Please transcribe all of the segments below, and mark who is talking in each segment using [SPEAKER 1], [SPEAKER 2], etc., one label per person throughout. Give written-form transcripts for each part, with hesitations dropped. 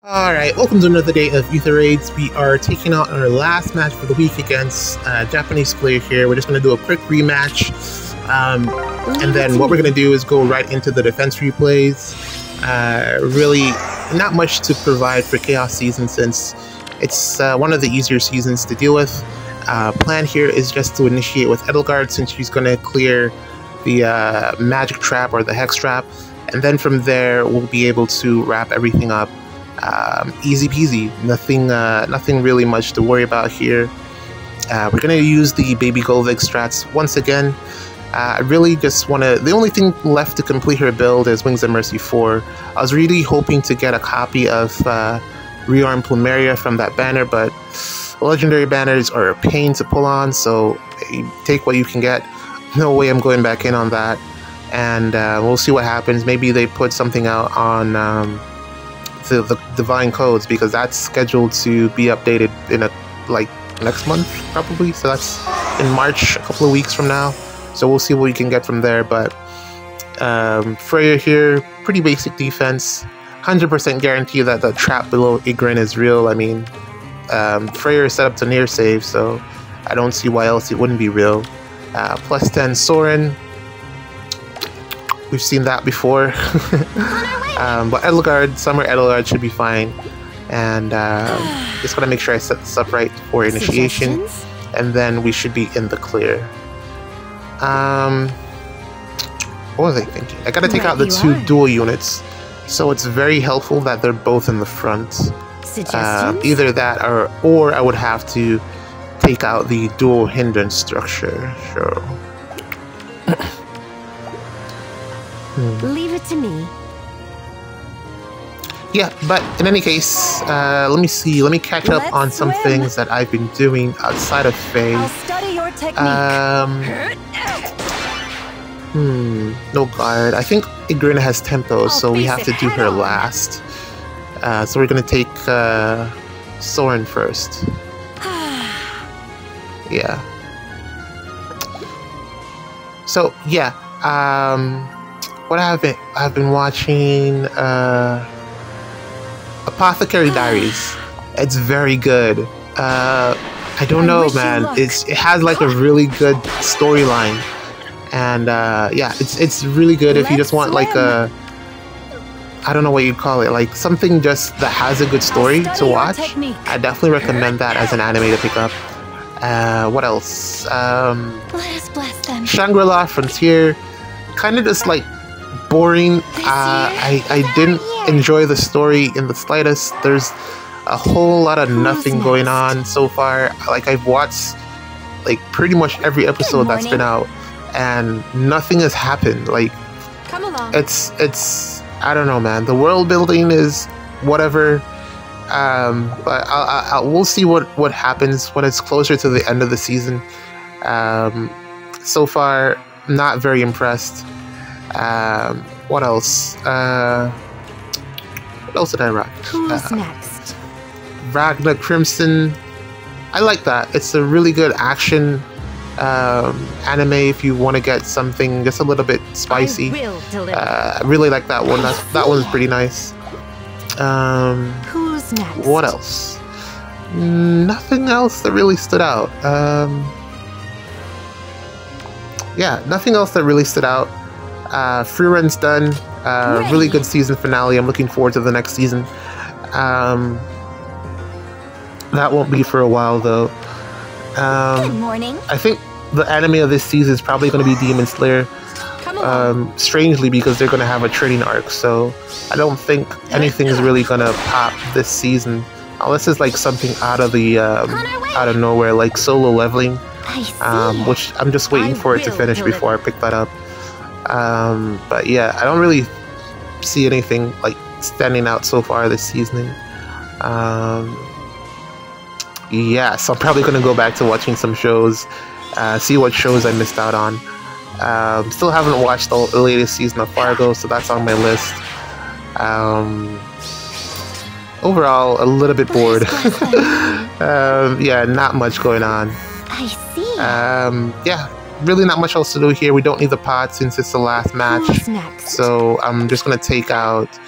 [SPEAKER 1] Alright, welcome to another day of Ether Raids. We are taking out our last match for the week against Japanese player here. We're just going to do a quick rematch. And then what we're going to do is go right into the defense replays. Really, not much to provide for Chaos Season since it's one of the easier seasons to deal with. Plan here is just to initiate with Edelgard since she's going to clear the magic trap or the hex trap. And then from there, we'll be able to wrap everything up. Easy peasy, nothing really much to worry about here. We're gonna use the baby Golvig strats once again. I really just want to, the only thing left to complete her build is Wings of Mercy 4. I was really hoping to get a copy of Rearm Plumeria from that banner, but legendary banners are a pain to pull on, so take what you can get. No way I'm going back in on that, and we'll see what happens. Maybe they put something out on the Divine Codes, because that's scheduled to be updated in next month probably, so that's in March, a couple of weeks from now, so we'll see what we can get from there. But Freya here, pretty basic defense, 100% guarantee that the trap below Igrin is real. I mean, Freya is set up to near save, so I don't see why else it wouldn't be real. Plus 10 Soren, we've seen that before. But Edelgard, Summer Edelgard should be fine. And just gotta make sure I set this up right for initiation. And then we should be in the clear. What was I thinking? I gotta take out the two dual units. So it's very helpful that they're both in the front. Either that or I would have to take out the dual hindrance structure. Sure.
[SPEAKER 2] Leave it to me.
[SPEAKER 1] Yeah, but in any case, let me see. Let me catch up on some things that I've been doing outside of Faye.
[SPEAKER 2] I'll study your technique.
[SPEAKER 1] No guard. I think Igrin has tempo, so we have to do her last. So we're gonna take Soren first. Yeah. So yeah. What I've been watching Apothecary Diaries. It's very good. I don't know, man. It has like a really good storyline, and yeah, it's really good if you just want like a, I don't know what you'd call it, like something just that has a good story to watch. I definitely recommend that as an anime to pick up. What else?
[SPEAKER 2] Let us bless them.
[SPEAKER 1] Shangri-La Frontier, kind of just like boring. I didn't enjoy the story in the slightest. There's a whole lot of nothing going on so far. Like, I've watched like pretty much every episode that's been out, and nothing has happened. Like,
[SPEAKER 2] come along.
[SPEAKER 1] It's I don't know, man. The world building is whatever. But we'll see what happens when it's closer to the end of the season. So far, not very impressed. What else? What else did I rock?
[SPEAKER 2] Who's next?
[SPEAKER 1] Ragnar Crimson. I like that. It's a really good action anime if you want to get something just a little bit spicy. I really like that one. That one's pretty nice.
[SPEAKER 2] Who's next?
[SPEAKER 1] What else? Nothing else that really stood out. Yeah, nothing else that really stood out. Free run's done. Really good season finale. I'm looking forward to the next season. That won't be for a while though.
[SPEAKER 2] Good morning.
[SPEAKER 1] I think the anime of this season is probably going to be Demon Slayer. Strangely, because they're going to have a training arc, so I don't think anything is really going to pop this season, unless it's like something out of the out of nowhere, like solo leveling, which I'm just waiting for it to finish before I pick that up. But yeah, I don't really see anything like standing out so far this season. Yeah, so I'm probably gonna go back to watching some shows, see what shows I missed out on. Still haven't watched the latest season of Fargo, so that's on my list. Overall, a little bit bored. Yeah, not much going on.
[SPEAKER 2] I see.
[SPEAKER 1] Yeah, really not much else to do here. We don't need the pot since it's the last match.
[SPEAKER 2] Who's next?
[SPEAKER 1] So I'm just gonna take out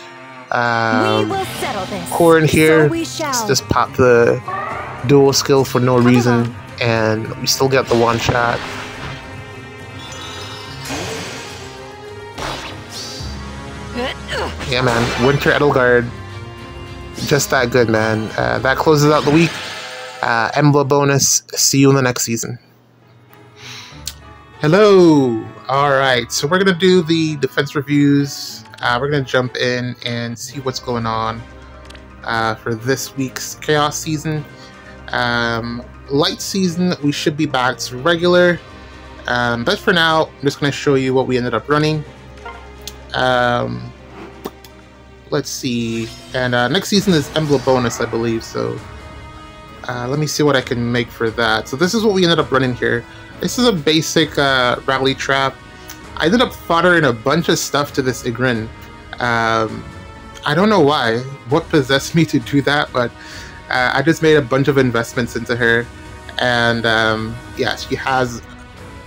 [SPEAKER 2] We will settle this.
[SPEAKER 1] Corn here.
[SPEAKER 2] So we shall.
[SPEAKER 1] Let's just pop the dual skill for no reason, and we still get the one shot. Yeah, man. Winter Edelgard. Just that good, man. That closes out the week. Embla bonus. See you in the next season. Hello. All right. So we're going to do the defense reviews. We're going to jump in and see what's going on for this week's Chaos season. Light season, we should be back to regular. But for now, I'm just going to show you what we ended up running. Let's see. And next season is Embla bonus, I believe. So let me see what I can make for that. So this is what we ended up running here. This is a basic rally trap. I ended up foddering a bunch of stuff to this Igrin. I don't know why. What possessed me to do that, but I just made a bunch of investments into her. And yeah, she has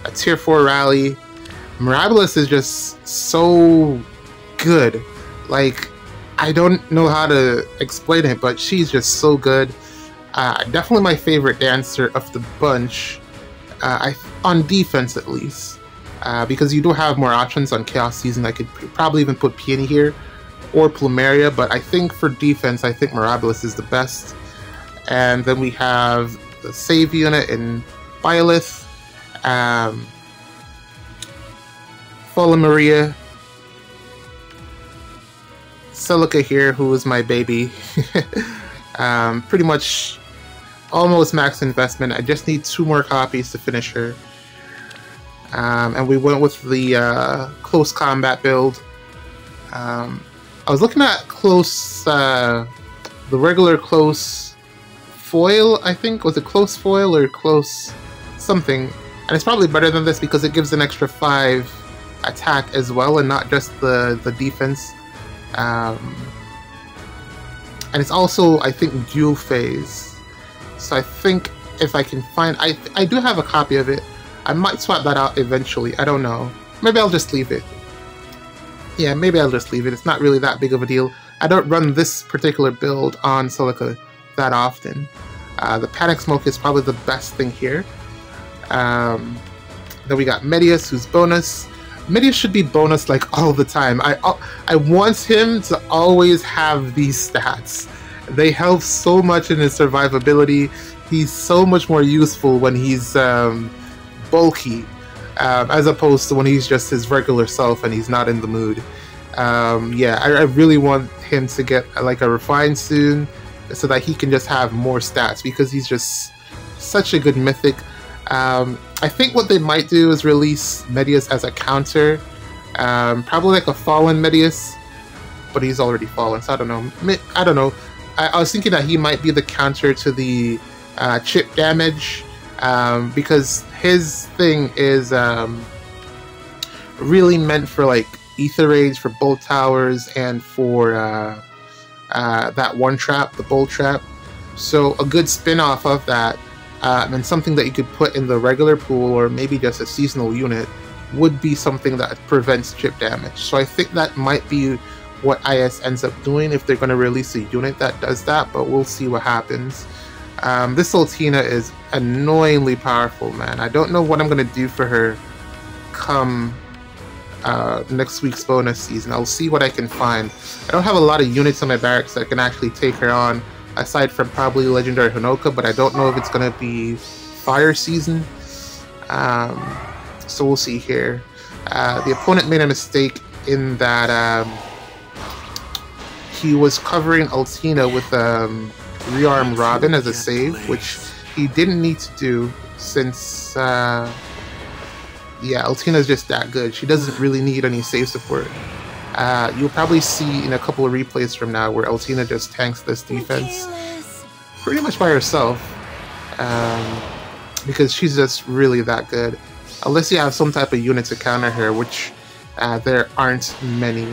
[SPEAKER 1] a tier 4 rally. Mirabilis is just so good. Like, I don't know how to explain it, but she's just so good. Definitely my favorite dancer of the bunch, on defense at least, because you do have more options on Chaos Season. I could probably even put Peony here, or Plumeria, but I think for defense, I think Mirabilis is the best. And then we have the save unit in Byleth, Fallen Maria, Celica here, who is my baby. Pretty much almost max investment. I just need 2 more copies to finish her. And we went with the close combat build. I was looking at close, the regular close foil, I think. Was it close foil or close something? And it's probably better than this because it gives an extra 5 attack as well, and not just the defense. And it's also, I think, dual phase. So I think if I can find... I do have a copy of it. I might swap that out eventually. I don't know. Maybe I'll just leave it. Yeah, maybe I'll just leave it. It's not really that big of a deal. I don't run this particular build on Celica that often. The Panic Smoke is probably the best thing here. Then we got Medius, who's bonus. Medius should be bonus like all the time. I want him to always have these stats. They help so much in his survivability. He's so much more useful when he's bulky, as opposed to when he's just his regular self and he's not in the mood. Yeah, I really want him to get like a refine soon, so that he can just have more stats, because he's just such a good mythic. I think what they might do is release Medius as a counter, probably like a fallen Medius, but he's already fallen, so I don't know. I don't know. I was thinking that he might be the counter to the chip damage, because his thing is really meant for like Ether Raids, for Bolt Towers, and for that one trap, the Bolt Trap. So a good spin-off of that, and something that you could put in the regular pool, or maybe just a seasonal unit, would be something that prevents chip damage. So I think that might be what IS ends up doing if they're going to release a unit that does that, but we'll see what happens. This Altina is annoyingly powerful, man. I don't know what I'm going to do for her come next week's bonus season. I'll see what I can find. I don't have a lot of units in my barracks that can actually take her on, aside from probably Legendary Honoka, but I don't know if it's going to be Fire Season. So we'll see here. The opponent made a mistake in that he was covering Altina with Rearm Robin as a save, which he didn't need to do, since yeah, Altina's just that good. She doesn't really need any save support. You'll probably see in a couple of replays from now where Altina just tanks this defense pretty much by herself, because she's just really that good. Unless you have some type of unit to counter her, which there aren't many.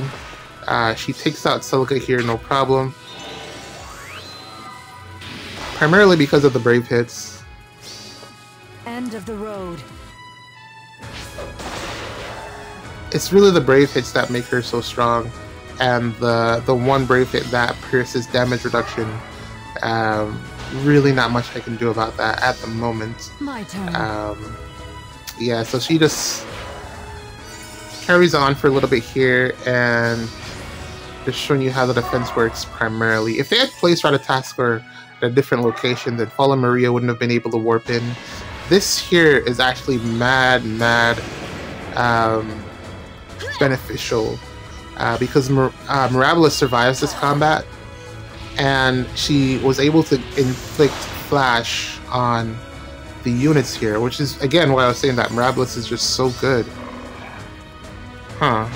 [SPEAKER 1] She takes out Celica here, no problem. Primarily because of the Brave hits.
[SPEAKER 2] End of the road.
[SPEAKER 1] It's really the Brave hits that make her so strong. and the one Brave Hit that pierces damage reduction. Really not much I can do about that at the moment.
[SPEAKER 2] My turn.
[SPEAKER 1] Yeah, so she just carries on for a little bit here and just showing you how the defense works primarily. If they had placed Ratatasker at a different location, then Fallen Maria wouldn't have been able to warp in. This here is actually mad beneficial because Mirabilis survives this combat, and she was able to inflict flash on the units here, which is again why I was saying that Mirabilis is just so good. Huh.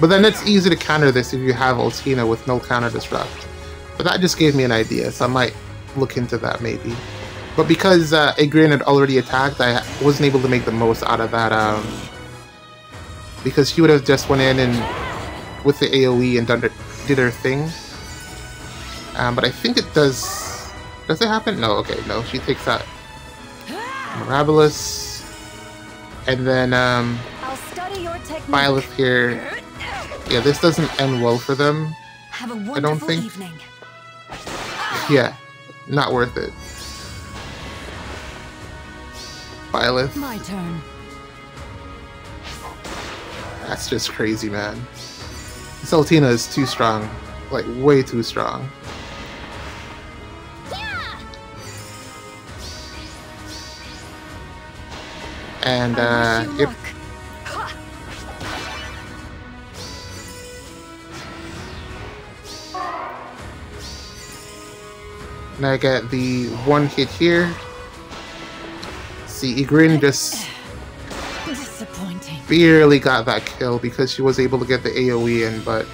[SPEAKER 1] But then it's easy to counter this if you have Altina with no counter disrupt. But that just gave me an idea, so I might look into that maybe. But because Igrin had already attacked, I wasn't able to make the most out of that. Because she would have just went in and with the AoE and did her thing. But I think it does. Does it happen? No. Okay, no. She takes out Mirabilis, and then
[SPEAKER 2] I'll study your technique.
[SPEAKER 1] Byleth here. Yeah, this doesn't end well for them.
[SPEAKER 2] Have a
[SPEAKER 1] I don't think.
[SPEAKER 2] evening.
[SPEAKER 1] Yeah, not worth it. Byleth.
[SPEAKER 2] My turn.
[SPEAKER 1] That's just crazy, man. This Altina is too strong. Like, way too strong. And, yep. And I get the one hit here. See, Igrin just barely got that kill because she was able to get the AoE in, but...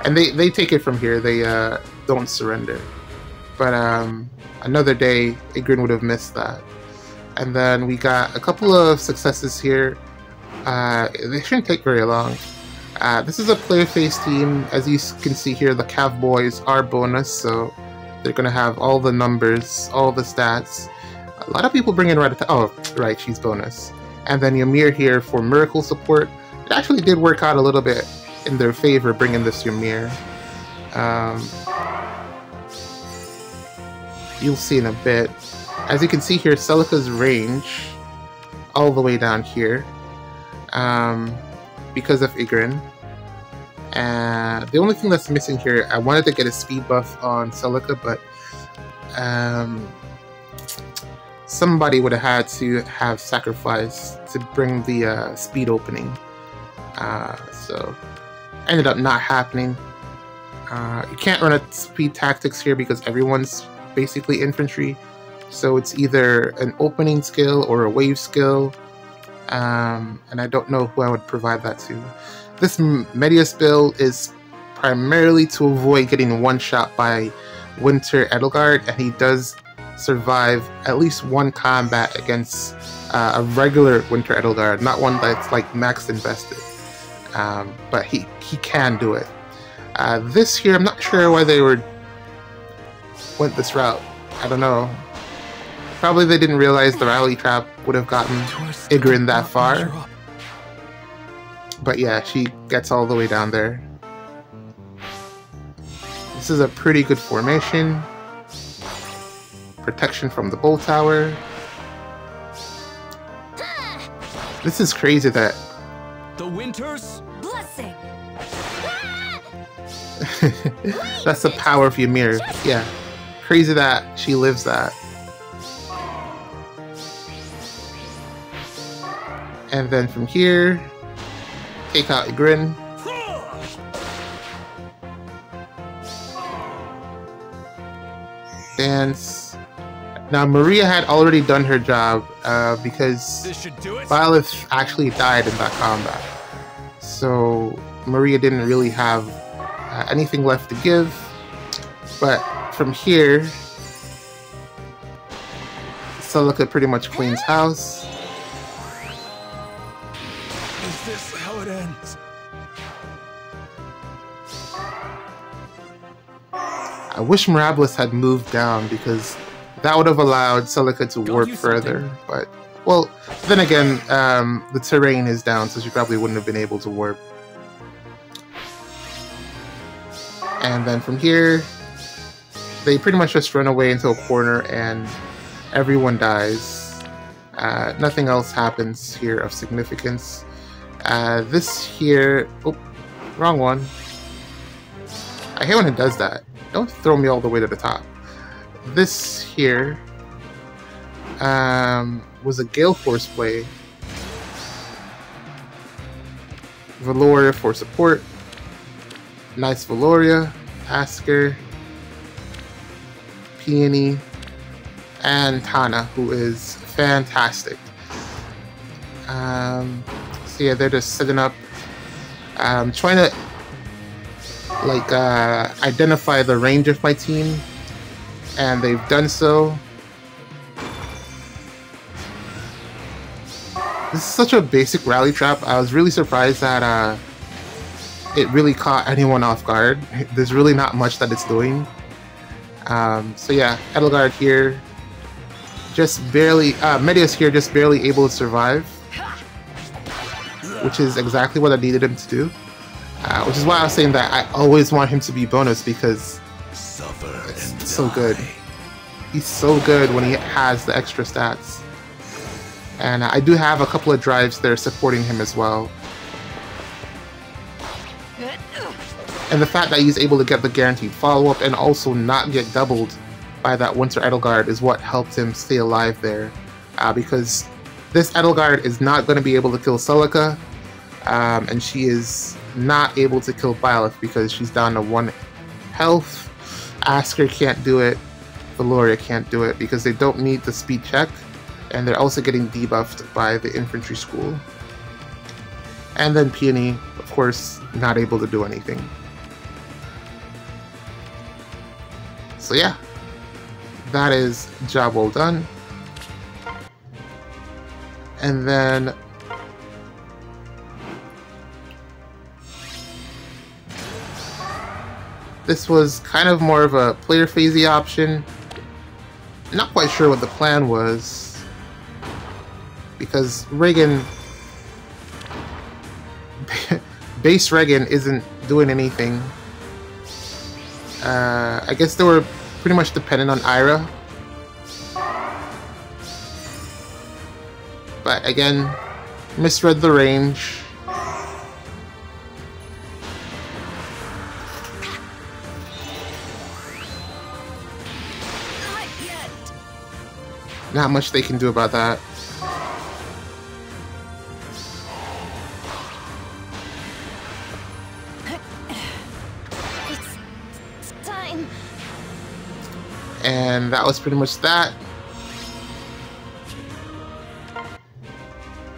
[SPEAKER 1] And they take it from here, they don't surrender. But another day, Igrin would have missed that. And then we got a couple of successes here. They shouldn't take very long. This is a player-face team. As you can see here, the Cav boys are bonus, so they're going to have all the numbers, all the stats. A lot of people bring in Ratata. Oh, right, she's bonus. And then Ymir here for miracle support. It actually did work out a little bit in their favor, bringing this Ymir. You'll see in a bit. As you can see here, Celica's range all the way down here because of Igrin. And the only thing that's missing here, I wanted to get a speed buff on Celica, but somebody would have had to have sacrifice to bring the speed opening. So ended up not happening. You can't run a speed tactics here because everyone's basically infantry. So it's either an opening skill or a wave skill, and I don't know who I would provide that to. This Medius build is primarily to avoid getting one-shot by Winter Edelgard, and he does survive at least one combat against a regular Winter Edelgard, not one that's like max invested, but he can do it. This here, I'm not sure why they went this route. I don't know. Probably they didn't realize the rally trap would have gotten Igrin that far. But yeah, she gets all the way down there. This is a pretty good formation. Protection from the bow tower. This is crazy that...
[SPEAKER 3] The winter's
[SPEAKER 2] blessing.
[SPEAKER 1] That's the power of Ymir. Yeah. Crazy that she lives that. And then from here, take out Igrin. Dance. Now Maria had already done her job because Byleth actually died in that combat. So Maria didn't really have anything left to give. But from here, Celica pretty much cleans house.
[SPEAKER 3] Is this how it ends?
[SPEAKER 1] I wish Mirabilis had moved down because that would have allowed Celica to warp further. But, well, then again, the terrain is down, so she probably wouldn't have been able to warp. And then from here, they pretty much just run away into a corner and everyone dies. Nothing else happens here of significance. This here... Oh, wrong one. I hate when it does that. Don't throw me all the way to the top. This here was a Gale Force play. Valoria for support. Nice Valoria, Asker, Peony, and Tana, who is fantastic. So yeah, they're just setting up, trying to like identify the range of my team, and they've done so. This is such a basic rally trap. I was really surprised that it really caught anyone off guard. There's really not much that it's doing. So yeah, Edelgard here, just barely, Medius here just barely able to survive, which is exactly what I needed him to do. Which is why I was saying that I always want him to be bonus, because it's so good. He's so good when he has the extra stats. And I do have a couple of drives that are supporting him as well. And the fact that he's able to get the guaranteed follow-up and also not get doubled by that Winter Edelgard is what helped him stay alive there. Because this Edelgard is not going to be able to kill Celica, and she is not able to kill Byleth because she's down to 1 health. Asker can't do it, Valoria can't do it because they don't need the speed check, and they're also getting debuffed by the infantry school. And then Peony, of course, not able to do anything. So yeah, that is job well done. And then this was kind of more of a player phasey option. Not quite sure what the plan was, because Reagan, base Reagan isn't doing anything. I guess they were pretty much dependent on Ira. But again, misread the range. Not much they can do about that.
[SPEAKER 2] It's time.
[SPEAKER 1] And that was pretty much that.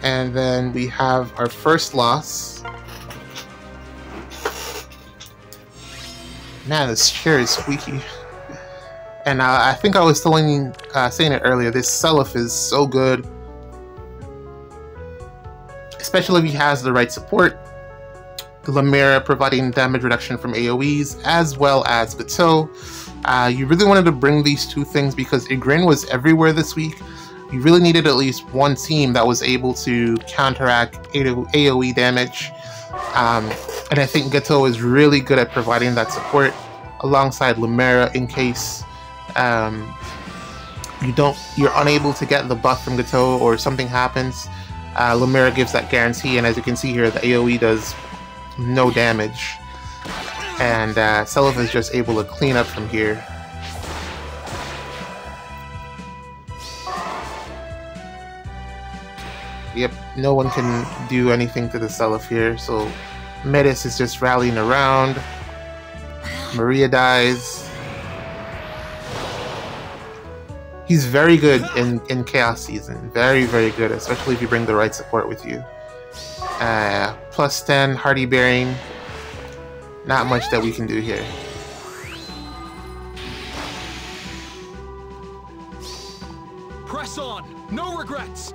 [SPEAKER 1] And then we have our first loss. Man, this chair is squeaky. And I think I was saying it earlier, this Seliph is so good. Especially if he has the right support. Lamera providing damage reduction from AoEs, as well as Gateau. You really wanted to bring these two things because Igrin was everywhere this week. You really needed at least one team that was able to counteract AoE damage. And I think Gateau is really good at providing that support alongside Lamera in case you're unable to get the buff from Gateau or something happens. Lamera gives that guarantee, and as you can see here, the AoE does no damage. And Seliph is just able to clean up from here. Yep, no one can do anything to the Seliph here, so Metis is just rallying around. Maria dies. He's very good in Chaos Season. Very, very good, especially if you bring the right support with you. Plus 10, Hardy Bearing. Not much that we can do here.
[SPEAKER 3] Press on! No regrets!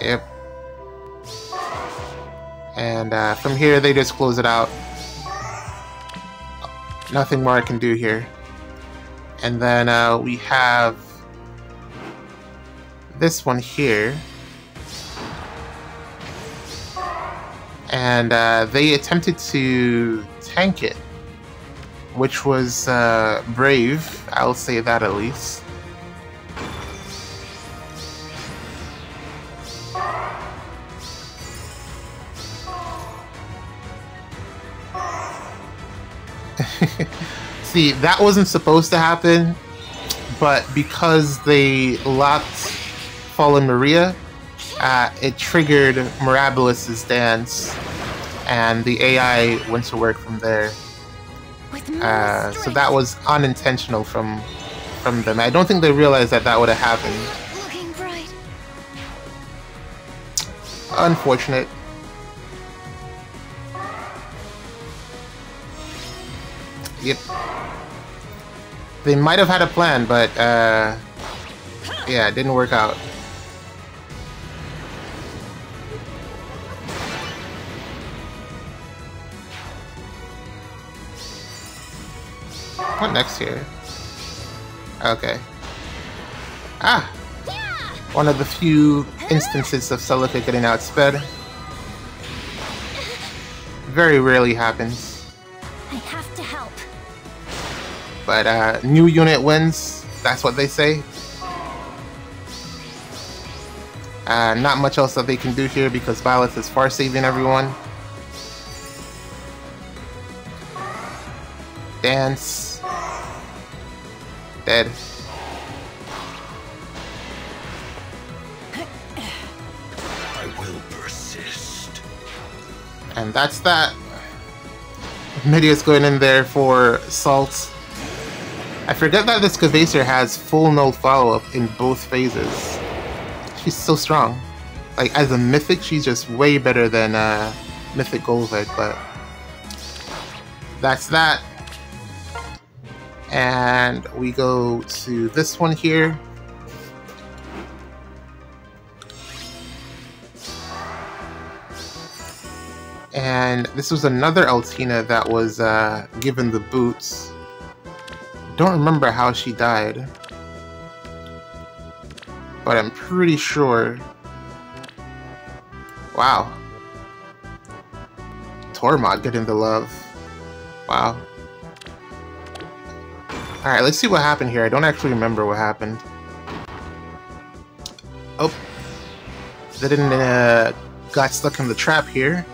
[SPEAKER 1] Yep. And from here, they just close it out. Nothing more I can do here. And then we have this one here. and they attempted to tank it, which was brave, I'll say that at least. See, that wasn't supposed to happen, but because they locked Fallen Maria, it triggered Mirabilis' dance, and the AI went to work from there. So that was unintentional from them. I don't think they realized that that would have happened.
[SPEAKER 2] Looking bright.
[SPEAKER 1] Unfortunate. Yep. They might have had a plan, but yeah, it didn't work out. What next here? Okay. Ah! One of the few instances of Celica getting outsped. Very rarely happens.
[SPEAKER 2] I have to help.
[SPEAKER 1] But new unit wins, that's what they say. Not much else that they can do here because Violet is far saving everyone. Dance. Dead.
[SPEAKER 3] I will persist.
[SPEAKER 1] And that's that. Midia's going in there for Salt. I forget that this Cavaser has full null follow-up in both phases. She's so strong. Like, as a Mythic, she's just way better than Mythic Golved, but that's that. And we go to this one here. And this was another Altina that was given the boots. Don't remember how she died, but I'm pretty sure. Wow. Tormod getting the love. Wow. Alright, let's see what happened here. I don't actually remember what happened. Oh. They didn't got stuck in the trap here.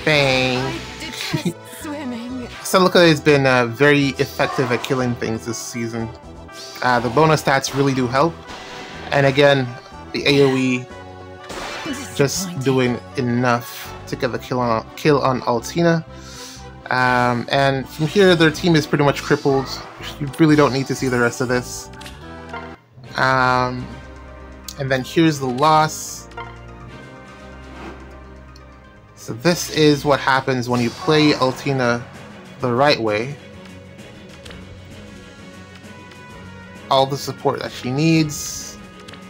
[SPEAKER 1] Bang.
[SPEAKER 2] Swimming.
[SPEAKER 1] Celica has been very effective at killing things this season. The bonus stats really do help. And again, the AoE just doing enough to get the kill on Altina. And from here, their team is pretty much crippled. You really don't need to see the rest of this. And then here's the loss. So this is what happens when you play Altina the right way. All the support that she needs.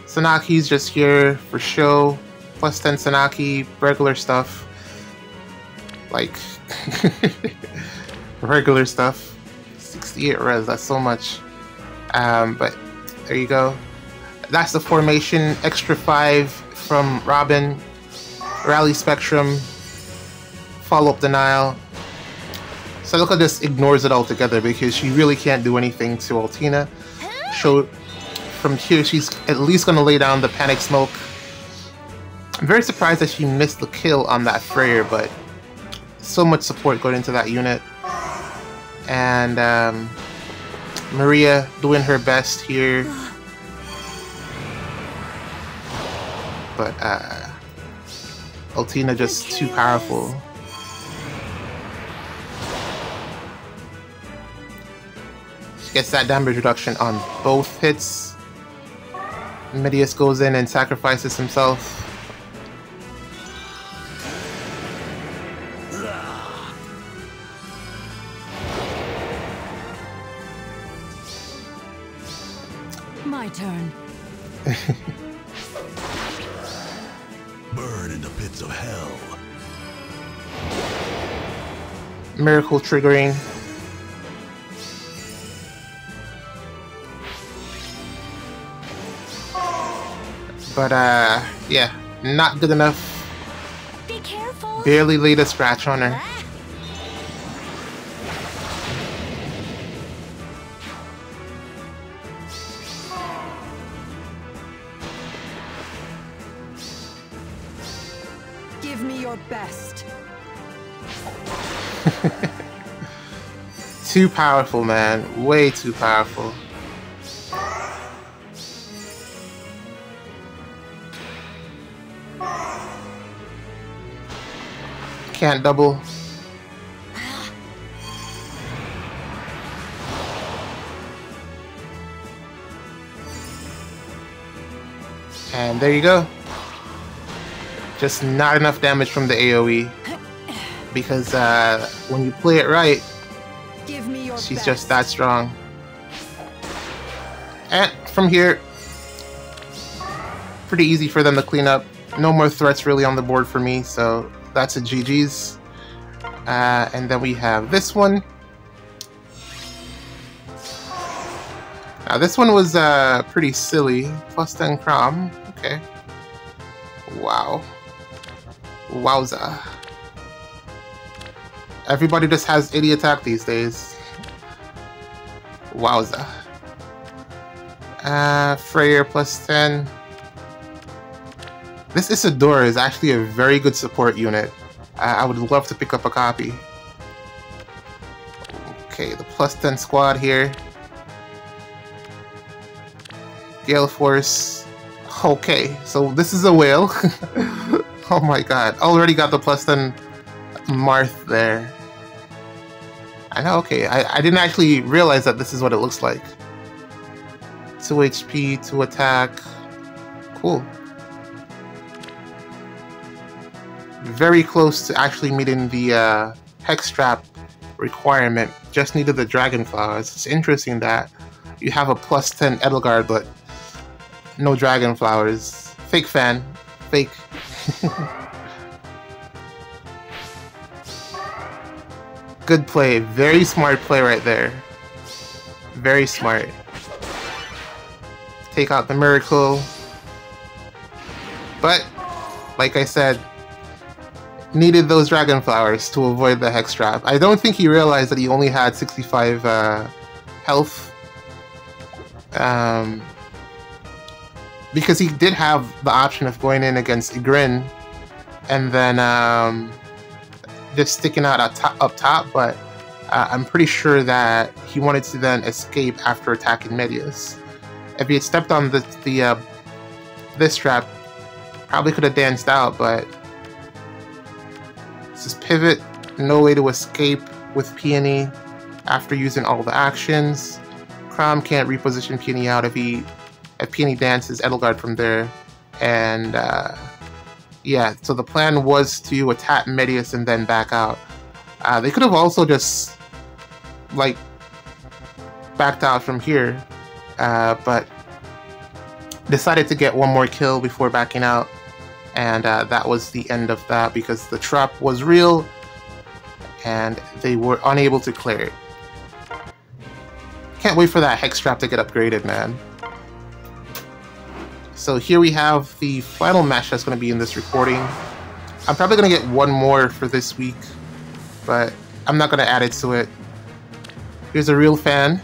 [SPEAKER 1] Sanaki's just here for show. Plus 10 Sanaki, regular stuff. Like, regular stuff. 68 res, that's so much. But there you go. That's the formation. Extra 5 from Robin. Rally Spectrum. Follow-up denial. Celica just ignores it altogether because she really can't do anything to Altina. So from here, she's at least going to lay down the Panic Smoke. I'm very surprised that she missed the kill on that Freyr, but so much support going into that unit. And Maria doing her best here. But Altina just too powerful. She gets that damage reduction on both hits. Midius goes in and sacrifices himself.
[SPEAKER 2] My turn.
[SPEAKER 3] Burn in the pits of hell.
[SPEAKER 1] Miracle triggering. But yeah, not good enough.
[SPEAKER 2] Be careful.
[SPEAKER 1] Barely laid a scratch on her.
[SPEAKER 2] Give me your best.
[SPEAKER 1] Too powerful, man. Way too powerful. Can't double. And there you go. Just not enough damage from the AoE. Because when you play it right,
[SPEAKER 2] Give me your
[SPEAKER 1] she's
[SPEAKER 2] best.
[SPEAKER 1] just that strong. And from here, pretty easy for them to clean up. No more threats really on the board for me, so that's a GG's. And then we have this one. Now this one was pretty silly. Plus 10 Crom. Okay. Wow. Wowza. Everybody just has 80 attack these days. Wowza. Freyr plus 10. This Isadora is actually a very good support unit. I would love to pick up a copy. Okay, the plus 10 squad here. Gale Force. Okay, so this is a whale. Oh my god. Already got the plus 10 Marth there. I know, okay. I didn't actually realize that this is what it looks like. 2 HP, 2 attack. Cool. Very close to actually meeting the Hex Trap requirement. Just needed the Dragon Flowers. It's interesting that you have a plus 10 Edelgard, but no Dragon Flowers. Fake fan. Fake. Good play. Very smart play right there. Very smart. Take out the Miracle. But, like I said, needed those Dragon Flowers to avoid the Hex Trap. I don't think he realized that he only had 65 health. Because he did have the option of going in against Ygritte and then just sticking out up top, but I'm pretty sure that he wanted to then escape after attacking Medius. If he had stepped on this trap, probably could have danced out, but this is pivot, no way to escape with Peony after using all the actions. Crom can't reposition Peony out if Peony dances Edelgard from there, and yeah, so the plan was to attack Medius and then back out. They could have also just like backed out from here, but decided to get one more kill before backing out, and that was the end of that because the trap was real and they were unable to clear it. Can't wait for that Hex Trap to get upgraded, man. So here we have the final match that's going to be in this recording. I'm probably going to get one more for this week, but I'm not going to add it to it. Here's a real fan.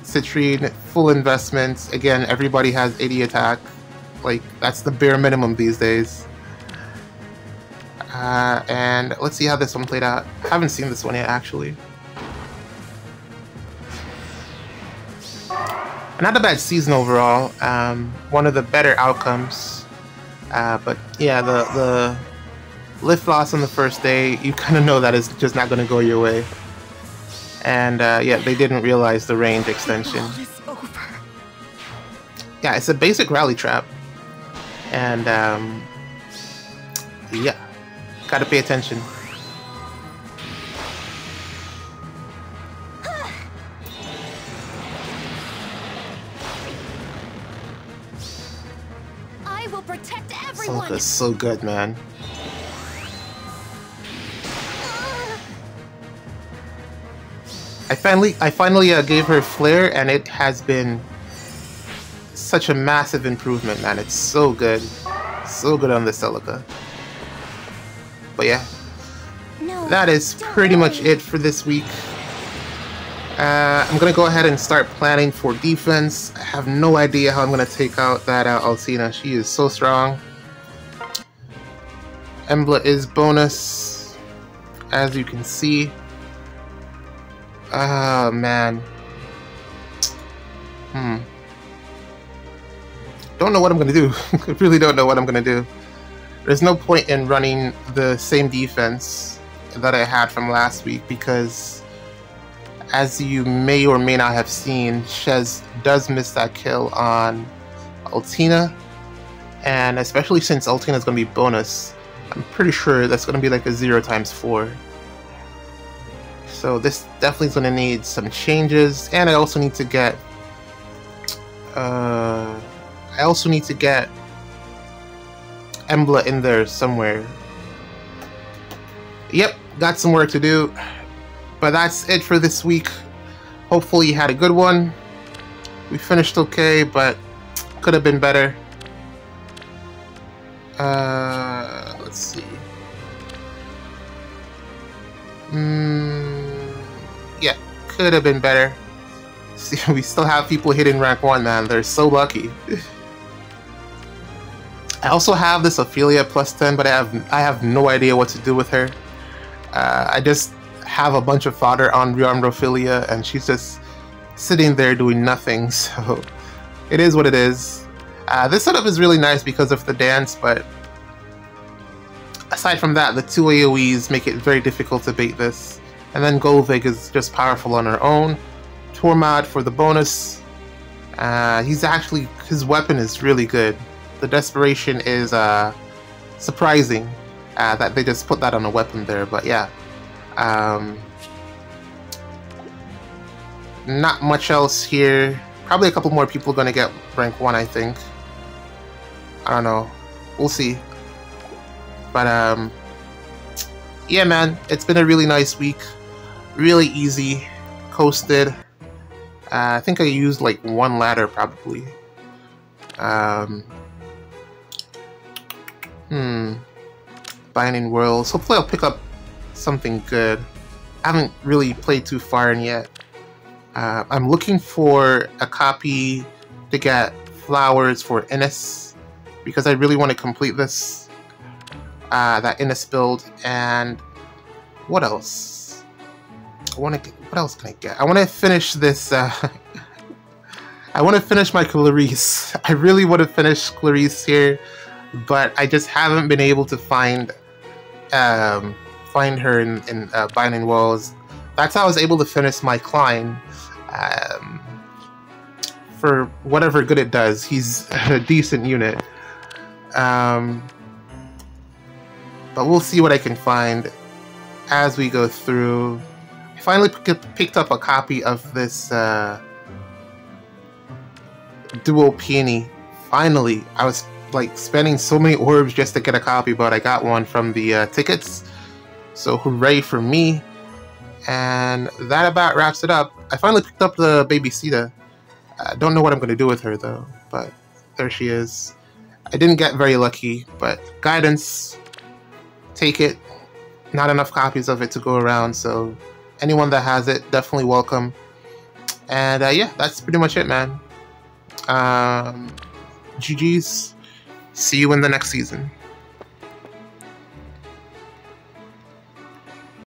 [SPEAKER 1] Citrine, full investments. Again, everybody has 80 attack. Like, that's the bare minimum these days. And let's see how this one played out. I haven't seen this one yet, actually. Not a bad season overall. One of the better outcomes. But yeah, the lift loss on the first day, you kind of know that it's just not going to go your way. And yeah, they didn't realize the range extension. Yeah, it's a basic rally trap. And yeah, gotta pay attention.
[SPEAKER 2] I will protect everyone.
[SPEAKER 1] Solka's so good, man. I finally gave her flare, and it has been such a massive improvement, man. It's so good. So good on the Celica. But yeah,
[SPEAKER 2] No,
[SPEAKER 1] that is
[SPEAKER 2] don't
[SPEAKER 1] pretty much
[SPEAKER 2] worry.
[SPEAKER 1] it for this week. I'm gonna go ahead and start planning for defense. I have no idea how I'm gonna take out that Altina. She is so strong. Embla is bonus, as you can see. Oh man. Don't know what I'm gonna do. I really don't know what I'm gonna do. There's no point in running the same defense that I had from last week because, as you may or may not have seen, Shez does miss that kill on Altina, and especially since Altina is going to be bonus, I'm pretty sure that's going to be like a 0 times 4. So this definitely is going to need some changes, and I also need to get Embla in there somewhere. Yep, got some work to do. But that's it for this week. Hopefully you had a good one. We finished okay, but could have been better. Let's see. Yeah, could have been better. See, we still have people hitting rank 1, man. They're so lucky. I also have this Ophelia plus 10, but I have no idea what to do with her. I just have a bunch of fodder on rearmed Ophelia, and she's just sitting there doing nothing, so it is what it is. This setup is really nice because of the dance, but aside from that, the 2 AoEs make it very difficult to bait this. And then Golvig is just powerful on her own. Tormod for the bonus. His weapon is really good. The Desperation is surprising that they just put that on a weapon there, but yeah. Not much else here. Probably a couple more people gonna get rank 1, I think. I don't know. We'll see. But yeah, man, it's been a really nice week. Really easy. Coasted. I think I used like 1 ladder probably. Binding Worlds. Hopefully I'll pick up something good. I haven't really played too far in yet. I'm looking for a copy to get flowers for Innis, because I really want to complete this, that Innis build. And what else? What else can I get? I want to finish this. I want to finish my Clarice. I really want to finish Clarice here, but I just haven't been able to find her in Binding Walls. That's how I was able to finish my Klein. For whatever good it does, he's a decent unit. But we'll see what I can find as we go through. I finally picked up a copy of this Duo Peony. Finally, I was like spending so many orbs just to get a copy, but I got one from the tickets. So hooray for me. And that about wraps it up. I finally picked up the baby Sita. I don't know what I'm going to do with her though, but there she is. I didn't get very lucky, but guidance, take it. Not enough copies of it to go around, so anyone that has it, definitely welcome. And yeah, that's pretty much it, man. GG's. See you in the next season.